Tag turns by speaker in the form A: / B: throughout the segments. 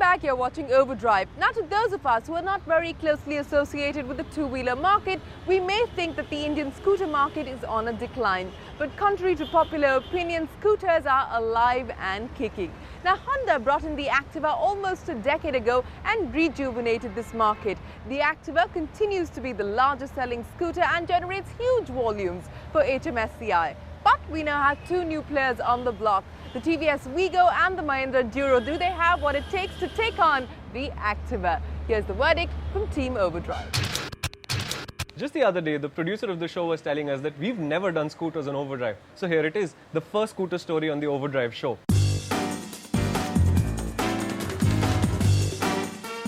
A: back, you're watching Overdrive. Now, to those of us who are not very closely associated with the two-wheeler market, we may think that the Indian scooter market is on a decline. But contrary to popular opinion, scooters are alive and kicking. Now, Honda brought in the Activa almost a decade ago and rejuvenated this market. The Activa continues to be the largest selling scooter and generates huge volumes for HMSCI. But we now have two new players on the block, the TVS Vigo and the Mahindra Duro. Do they have what it takes to take on the Activa? Here's the verdict from Team Overdrive.
B: Just the other day, the producer of the show was telling us that we've never done scooters on Overdrive. So here it is, the first scooter story on the Overdrive show.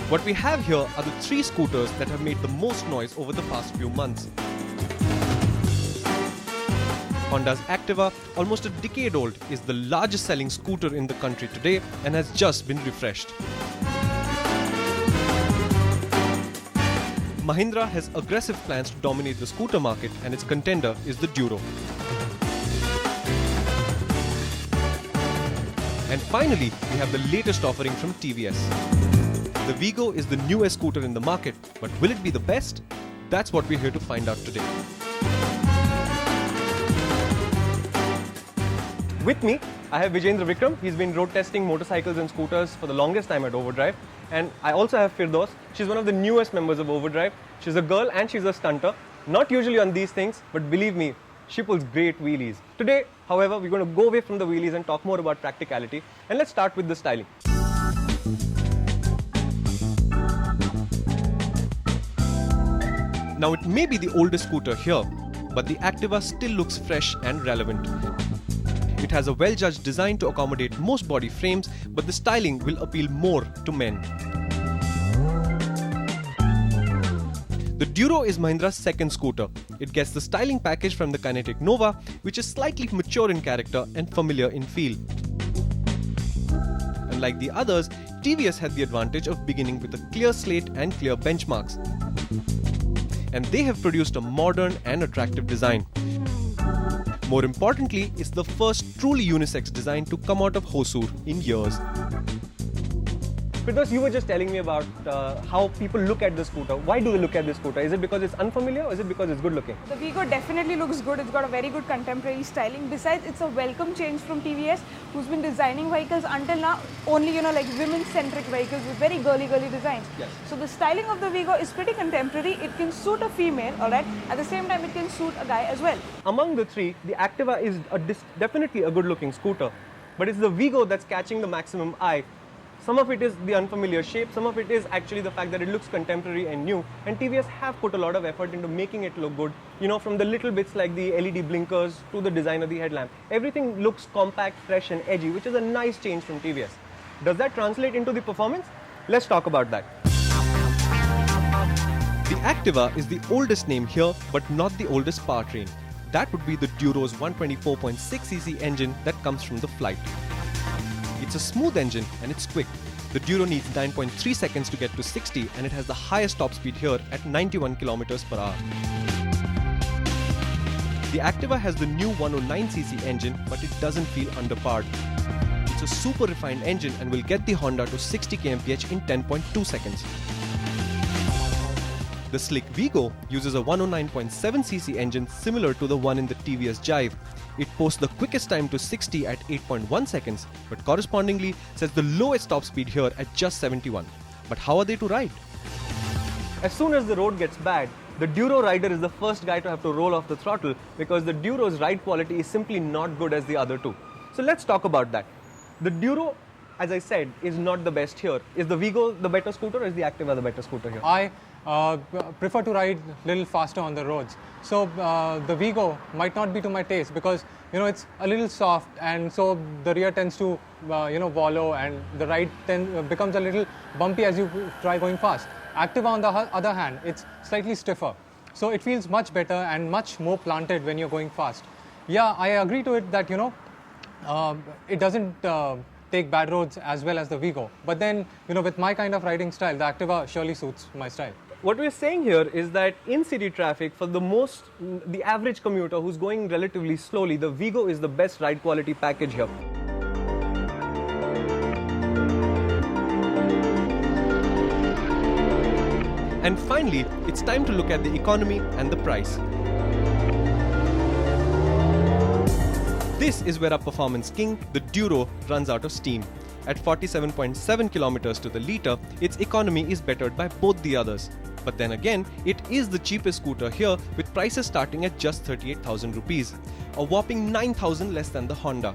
B: What we have here are the three scooters that have made the most noise over the past few months. Honda's Activa, almost a decade old, is the largest selling scooter in the country today and has just been refreshed. Mahindra has aggressive plans to dominate the scooter market, and its contender is the Duro. And finally, we have the latest offering from TVS. The Vigo is the newest scooter in the market, but will it be the best? That's what we're here to find out today. With me, I have Vijendra Vikram. He's been road testing motorcycles and scooters for the longest time at Overdrive. And I also have Firdaus. She's one of the newest members of Overdrive. She's a girl and she's a stunter. Not usually on these things, but believe me, she pulls great wheelies. Today, however, we're going to go away from the wheelies and talk more about practicality. And let's start with the styling. Now, it may be the oldest scooter here, but the Activa still looks fresh and relevant. It has a well-judged design to accommodate most body frames, but the styling will appeal more to men. The Duro is Mahindra's second scooter. It gets the styling package from the Kinetic Nova, which is slightly mature in character and familiar in feel. Unlike the others, TVS had the advantage of beginning with a clear slate and clear benchmarks. And they have produced a modern and attractive design. More importantly, it's the first truly unisex design to come out of Hosur in years. Firdaus, you were just telling me about how people look at the scooter. Why do they look at the scooter? Is it because it's unfamiliar or is it because it's good looking?
C: The Vigo definitely looks good. It's got a very good contemporary styling. Besides, it's a welcome change from TVS, who's been designing vehicles until now only, like women-centric vehicles with very girly designs.
B: Yes.
C: So the styling of the Vigo is pretty contemporary. It can suit a female, alright? At the same time, it can suit a guy as well.
B: Among the three, the Activa is definitely a good-looking scooter, but it's the Vigo that's catching the maximum eye. Some of it is the unfamiliar shape, some of it is actually the fact that it looks contemporary and new, and TVS have put a lot of effort into making it look good. From the little bits like the LED blinkers to the design of the headlamp. Everything looks compact, fresh and edgy, which is a nice change from TVS. Does that translate into the performance? Let's talk about that. The Activa is the oldest name here, but not the oldest powertrain. That would be the Duro's 124.6cc engine that comes from the Flight. It's a smooth engine and it's quick. The Duro needs 9.3 seconds to get to 60 and it has the highest top speed here at 91 km per hour. The Activa has the new 109cc engine, but it doesn't feel underpowered. It's a super refined engine and will get the Honda to 60 kmph in 10.2 seconds. The slick Vigo uses a 109.7cc engine similar to the one in the TVS Jive. It posts the quickest time to 60 at 8.1 seconds, but correspondingly sets the lowest top speed here at just 71. But how are they to ride? As soon as the road gets bad, the Duro rider is the first guy to have to roll off the throttle because the Duro's ride quality is simply not good as the other two. So let's talk about that. The Duro, as I said, is not the best here. Is the Vigo the better scooter or is the Activa the better scooter here?
D: I prefer to ride a little faster on the roads. So the Vigo might not be to my taste because it's a little soft, and so the rear tends to wallow, and the ride becomes a little bumpy as you try going fast. Activa, on the other hand, it's slightly stiffer, so it feels much better and much more planted when you're going fast. Yeah, I agree to it that it doesn't take bad roads as well as the Vigo, but then with my kind of riding style, the Activa surely suits my style.
B: What we're saying here is that in city traffic, for the average commuter who's going relatively slowly, the Vigo is the best ride quality package here. And finally, it's time to look at the economy and the price. This is where our performance king, the Duro, runs out of steam. At 47.7 kilometers to the litre, its economy is bettered by both the others. But then again, it is the cheapest scooter here, with prices starting at just 38,000 rupees, a whopping 9,000 less than the Honda.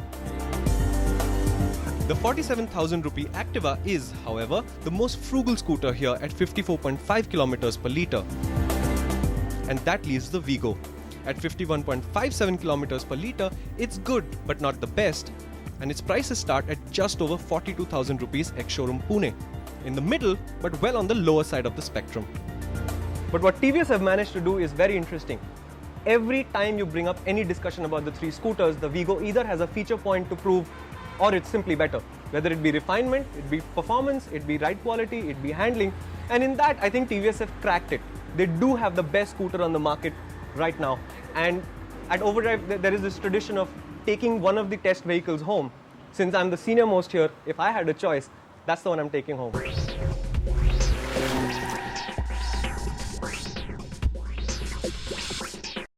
B: The 47,000 rupee Activa is, however, the most frugal scooter here at 54.5 kilometers per litre. And that leaves the Vigo. At 51.57 kilometers per litre, it's good but not the best, and its prices start at just over 42,000 rupees ex-showroom Pune. In the middle, but well on the lower side of the spectrum. But what TVS have managed to do is very interesting. Every time you bring up any discussion about the three scooters, the Vigo either has a feature point to prove or it's simply better. Whether it be refinement, it be performance, it be ride quality, it be handling. And in that, I think TVS have cracked it. They do have the best scooter on the market right now. And at Overdrive, there is this tradition of taking one of the test vehicles home. Since I'm the senior most here, if I had a choice, that's the one I'm taking home.